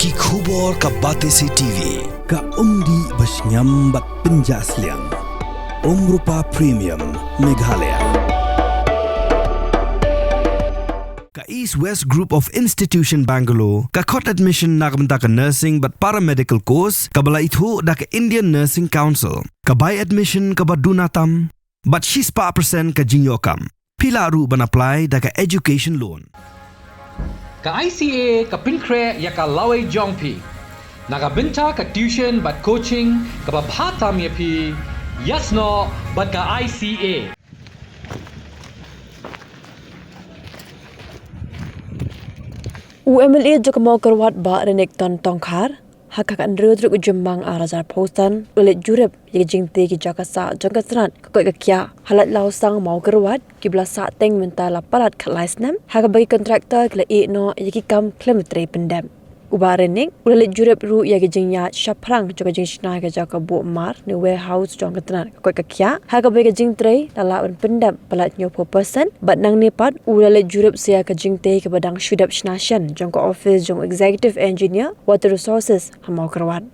Ki khubor ka Batesi TV. Ka umdi basnyam bak penjaslian. Rupa Premium Meghalaya. Ka East West Group of Institution Bangalore. Ka khot admission nagamta ka nursing but paramedical course. Ka bala ithu da ka Indian Nursing Council. Ka buy admission ka badunatam. But she's pa percent ka jinyokam. Pila ru ban apply da ka education loan. Ka ICA ka pinkre ya ka laway jongpi. Nagabinta ka tuition but coaching ka babhatam ya pi. Yasno but ka ICA. UMLA Jokamau Kerwat Ba Renek Ton Tongkar Hakak Andrew Jumang Arazar Postan Ulit Jurep Yajing Tegi Jakasa Jangkasran Kakoi Kakia Halat Lausang Mau Kerwat Kibla Sateng Mentala Parat Kalaisnam Hakak bagi kontraktor Kila no Yakikam Klemetre Pendem Uba Renek Ulit Jurep Ru Yagijing Yat Shaprang Jokajing Shnai Kajaka Bu Mar Ni warehouse Jangkasran Kakoi Kakia Hakak bagi Jing Tre Lalawan Pendem Palat Nyopo Person Bat Nang Nipat Ulit Jurep Sia Kajing Te Kebadang Shudap Shnashan Jangka Office Jong Executive Engineer Water Resources Hamau Kerwat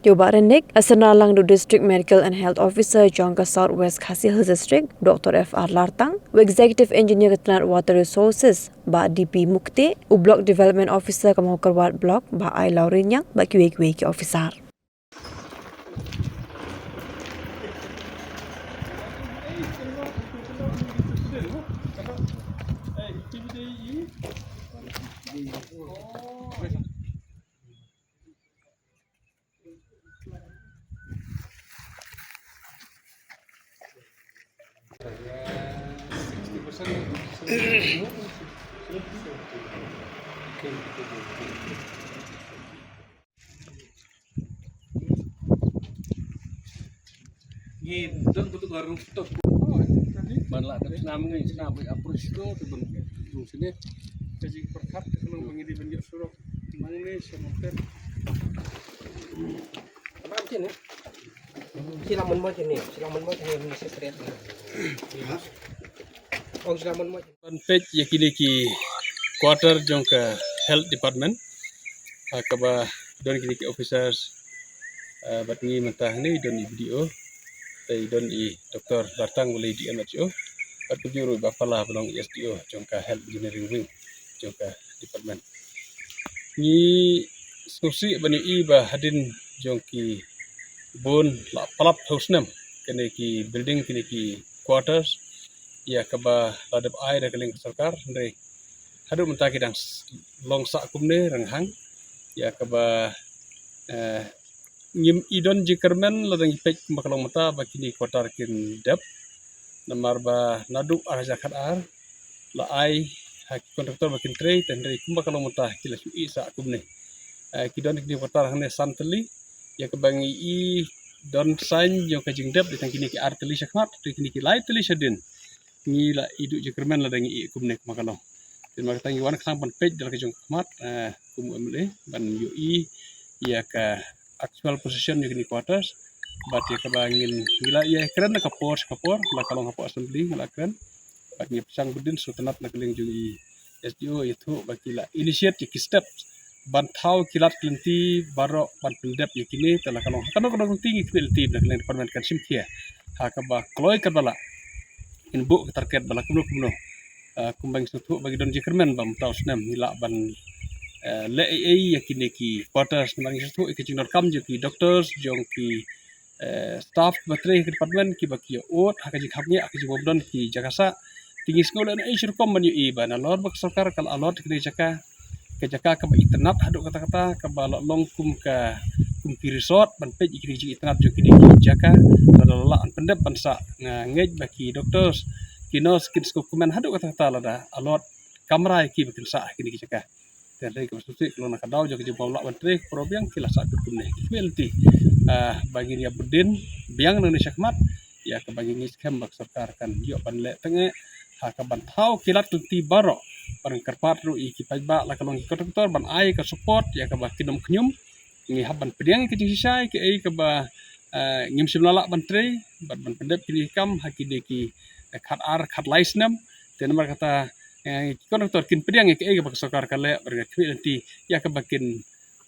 Yoba Renek, Asanalang do District Medical and Health Officer Jangka Southwest Khasi Hills District, Dr. F.R. Lartang, Executive Engineer Ketanat Water Resources, Ba DP Mukti, Block Development Officer Kamau Kerwat Block, Ba Ai Laurinyang, Ba QA Officer. Don betul garung stop. Banlah tapi senam ni senam approach tu tu sini. Jadi perkat kalau mengidi banjir surau. Mana ni semoga. Apa macam ni? Silaman macam ni mesti straight. Oh silaman macam. On page yakini ki quarter jongka health department. Kaba don kini ki officers batni mentah ni don video. Tay don Dr. Lartang boleh di MHO. Pat penjuru bapala belong SDO jongka health engineering wing jongka department. Ni skosi bani ba hadin jongki bon la palap house nam kene ki building kene ki quarters ya kaba ladap air da keling sarkar ndai hadu mentah kidang longsa kumne ranghang ya kaba ngim idon jikermen ladang ipek makalong mata bakini quarter kin dep namar ba nadu arajakat ar la ai hak kontraktor bakin tre tendri kumbakalong mata kila su isa kumne kidon kini quarter hane santeli ya kebangi don sign yang kajing dep ditang kini ki arteli sakmat kini ki light teli sadin ni la idu jikermen ladang kumne makalong terima kasih wan khang pan page dal kajong kmat kum emle ban ui ya ka actual position ni kini quarters bat ya kabangin gila ya keren kapor la kalong kapor assembly la keren bat ni pesang bedin sutanat na keling jui SDO itu bakila initiate ki steps ban thau kilat klenti baro ban pindap yakini telah kalong kadang tinggi klenti na keling department kan simkia ha kaba kloy kabala in bu target bala kumno kumbang sutu bagi don jikermen bam taus nam hila ban le yakini ki quarters mang sutu ikijing kam ki doctors jong ki staff batre ki department ki baki ot hakaji khamni akaji bobdon ki jakasa tinggi sekolah na isur kom banyu ban alor bak sarkar kal alor ki jaka ke jaka ka internet hadu kata-kata ka balong kum ki resort ban pej ikini internet jo kini jaka lala an pendep bansa ngej baki doctors kino skin scope kumen hadu kata-kata lada alor kamera ki bikin sa kini jaka terdai ke susi kalau nak kadau jo ke bawa bantre probiang kila sa kumne melti bagi dia bedin biang nang syakmat ya ke bagi ngis kem bak sarkar kan yo ban le tenge ha ka ban thau kilat ti baro parang karpat ru iki pajba la kalong kontraktor ban ai ka support ya ka ba kinom knyum ngi haban pediang ke jisai ke ai ka ba ngim simlala ban tre ban pendep kini kam hakide ki khat ar khat laisnam tenamar kata kontraktor kin pediang ke ai ka ba sarkar kale berga nanti ya ka bakin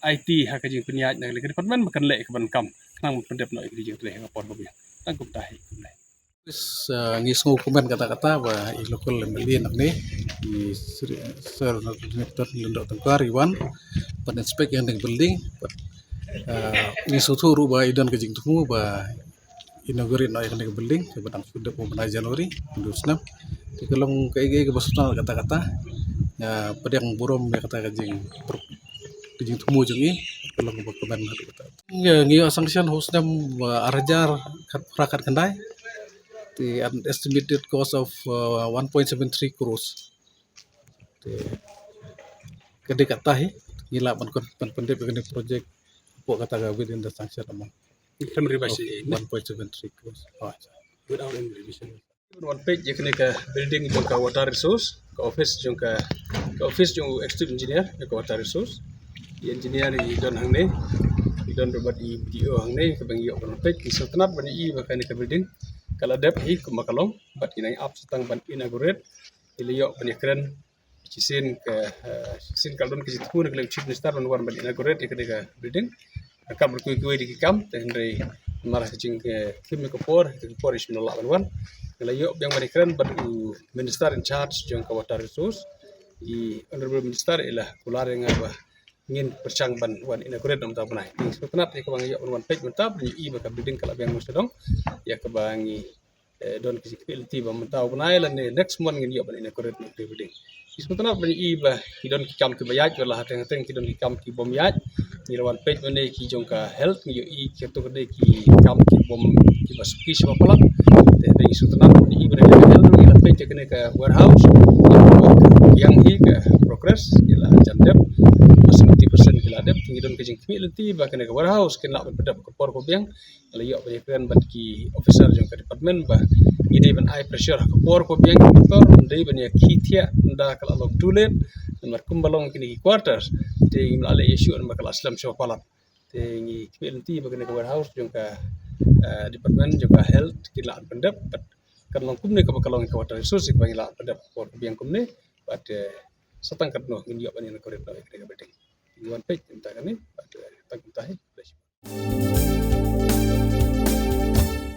IT hak jing penyaj nak le department makan le ke ban kam nang pendep no ikri jing tre ka por bobi tang kum tahi Terus ngisngu komen kata-kata bah i lokal lemeli nak ni i ser direktur lendok tengkar Iwan pen inspek yang deng building ni sutu ru bah idan kejing tumu bah inaugurin no yang deng building sebetang sudah mau Januari 2006 di kelong ke basutan kata-kata ya pedang burom ya kata kejing tumu jengi kelong komen kata ya ngiyo sanction hostem arajar rakat kendai the estimated cost of 1.73 crores. Kedai kata gila pendek begini project buat kata within the sanction amount kan ribasi 1.73 crores. without any revision one page je kene ka building jong ka water resource ka office jong executive engineer ka water resource di engineer i don hang ne i don robat i PO hang ne ka bang yo one page ki sotnat bani i ba ka building kala dep hi ku makalong bat inai up setang ban inaugurate ilio bani keren cisin ke cisin kaldon ke jitu ne chief minister ban ban inaugurate ke ka building akam berkuy di kam tendre marah kecing ke kim ke por isminallah ban Layo yang berikan batu minister in charge jong ka water resource i honorable minister ialah kular yang apa ingin percang ban wan inaugurate dom tahun nai so kenat ya kabang yo wan page mentap ni i baka building kala yang musdong ya kabangi don visibility ba mentau nai lan next month ngin yo ban inaugurate ni building so kenat ban i ba don kam ki bayaj wala hateng ki don kam ki bom yaj ni wan page ne ki jong ka health ni yo i ki to kede ki kam ki bom ki basuki siapa palak dari sutenan di ibadah yang ni lantai cekene ke warehouse yang hi ke progress ialah jandep 70% kila dep tinggi don kejing kmi lenti bahkan ke warehouse kena bedap ke por ko biang layo banyak ban ki officer jong ke department bah ide ban high pressure ke por ko biang motor ndai banyak kitia nda kala lok tulet nomor kumbalong kini quarters te imlale issue nomor kala aslam syo palat te ngi kmi lenti bahkan ke warehouse jong ke department juga health kila pendap kan longkum ni kalau ke water resource ke bangila pendap por biang kumne but satang kat no ngi yoban ni ko rek no ke bedeng ni wan page entah kan ni but tak entah